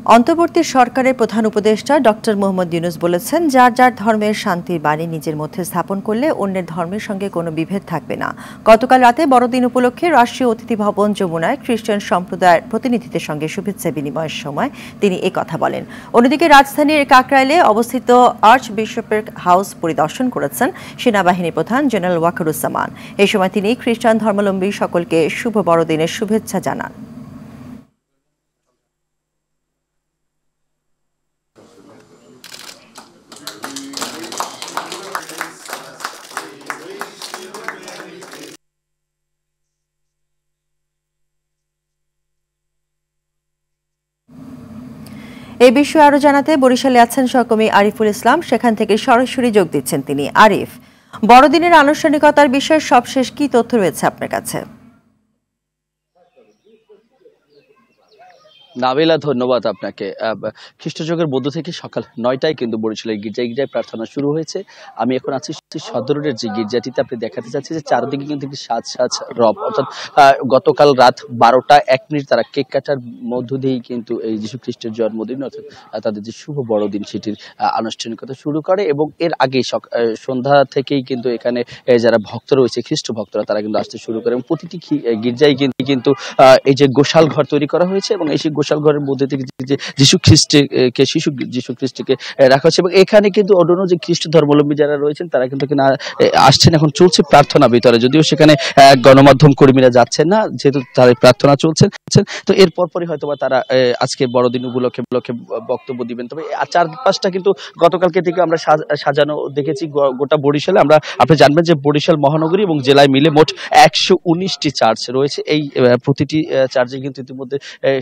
অন্তর্বর্তী সরকারের প্রধান উপদেষ্টা ডক্টর মোহাম্মদ ইউনূস বলেছেন, যার যার ধর্মের শান্তির বাণী নিজের মধ্যে স্থাপন করলে অন্যের ধর্মের সঙ্গে কোনো বিভেদ থাকবে না। গতকাল রাতে বড়দিন উপলক্ষে রাষ্ট্রীয় অতিথি ভবন যমুনায় খ্রিস্টান সম্প্রদায়ের প্রতিনিধিদের সঙ্গে শুভেচ্ছা বিনিময়ের সময় তিনি কথা বলেন। অন্যদিকে রাজধানীর কাকরাইলে অবস্থিত আর্চ বিশপের হাউস পরিদর্শন করেছেন সেনাবাহিনী প্রধান জেনারেল ওয়াকারুজ্জামান। এই সময় তিনি খ্রিস্টান ধর্মাবলম্বী সকলকে শুভ বড়দিনের শুভেচ্ছা জানান। এই বিষয়ে আরো জানাতে বরিশালে আছেন সহকর্মী আরিফুল ইসলাম। সেখান থেকে সরাসরি যোগ দিচ্ছেন তিনি। আরিফ, বড়দিনের আনুষ্ঠানিকতার বিষয়ে সবশেষ কি তথ্য রয়েছে আপনার কাছে? নাবিলা, ধন্যবাদ আপনাকে। খ্রিস্টযুগের মধ্য থেকে সকাল ৯টায় কিন্তু বরিশালের গির্জায় প্রার্থনা শুরু হয়েছে। আমি এখন আছি সদর রোডের যে গির্জাটিতে, আপনি দেখাতে চাচ্ছি যে চারদিকে কিন্তু সাজ রব, অর্থাৎ গতকাল রাত ১২টা ১ মিনিট তারা কেক কাটার মধ্য দিয়েই কিন্তু এই যীশু খ্রিস্টের জন্মদিন অর্থাৎ তাদের যে শুভ বড়দিন সেটির আনুষ্ঠানিকতা শুরু করে। এবং এর আগে সন্ধ্যা থেকেই কিন্তু এখানে যারা ভক্ত রয়েছে, খ্রিস্ট ভক্তরা, তারা কিন্তু আসতে শুরু করে। এবং প্রতিটি গির্জায় কিন্তু এই যে গোশাল ঘর তৈরি করা হয়েছে এবং এই গোশাল ঘরের মধ্যে থেকে যে যীশু খ্রিস্টকে রাখা হচ্ছে। এবং এখানে কিন্তু অন্য যে খ্রিস্ট ধর্মাবলম্বী যারা রয়েছেন তারা কিন্তু আসছেন। এখন চলছে প্রার্থনা ভিতরে, যদিও সেখানে গণমাধ্যম কর্মীরা যাচ্ছেন না, যেহেতু তাদের প্রার্থনা চলছে। তো এর পরপরই হয়তো বা তারা আজকে বড়দিন উপলক্ষে বক্তব্য দিবেন। তবে চারপাশটা কিন্তু গতকালকে থেকে আমরা সাজানো দেখেছি গোটা বরিশালে। আপনি জানবেন যে বরিশাল মহানগরী এবং জেলায় মিলে মোট ১১৯টি চার্চ রয়েছে। এই প্রতিটি চার্চে কিন্তু ইতিমধ্যে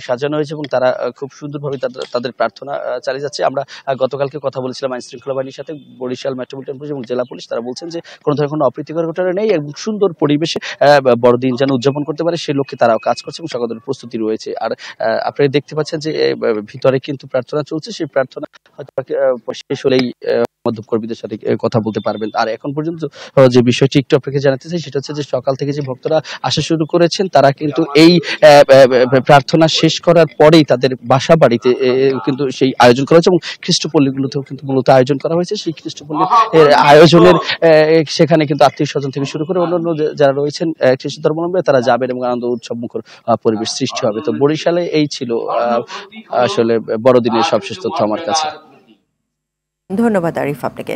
সাজানো হয়েছে এবং তারা খুব সুন্দরভাবে তাদের প্রার্থনা চালিয়ে যাচ্ছে। আমরা গতকালকে কথা বলেছিলাম আইন শৃঙ্খলা বাহিনীর সাথে, বরিশাল মেট্রোপলিটন পুলিশ এবং জেলা পুলিশ। তারা বলছেন যে কোনো ধরনের কোনো অপ্রীতিকর ঘটনা নেই এবং সুন্দর পরিবেশে বড়দিন যেন উদযাপন করতে পারে সেই লক্ষ্যে তারাও কাজ করছে এবং সকল ধরনের প্রস্তুতি রয়েছে। আর আপনারা দেখতে পাচ্ছেন যে ভিতরে কিন্তু প্রার্থনা চলছে। সেই প্রার্থনা হয়তো শেষ হলেই মাধ্যম কর্মীদের সাথে কথা বলতে পারবেন। আর এখন পর্যন্ত যে বিষয়টি একটু আপনাকে জানাতে চাই সেটা হচ্ছে যে সকাল থেকে যে ভক্তরা আসা শুরু করেছেন তারা কিন্তু এই প্রার্থনা শেষ করার পরেই তাদের বাসা বাড়িতে কিন্তু সেই আয়োজন করা হয়েছে এবং খ্রিস্টপল্লীগুলোতেও কিন্তু মূলত আয়োজন করা হয়েছে। সেই খ্রিস্টপল্লী আয়োজনের সেখানে কিন্তু আত্মীয় স্বজন থেকে শুরু করে অন্যান্য যারা রয়েছেন খ্রিস্ট ধর্মাবলম্বী তারা যাবেন এবং আনন্দ উৎসব মুখর পরিবেশ সৃষ্টি হবে। তো বরিশালে এই ছিল আসলে বড়দিনের সবশেষ তথ্য আমার কাছে। ধন্যবাদ আরিফ আপনাকে।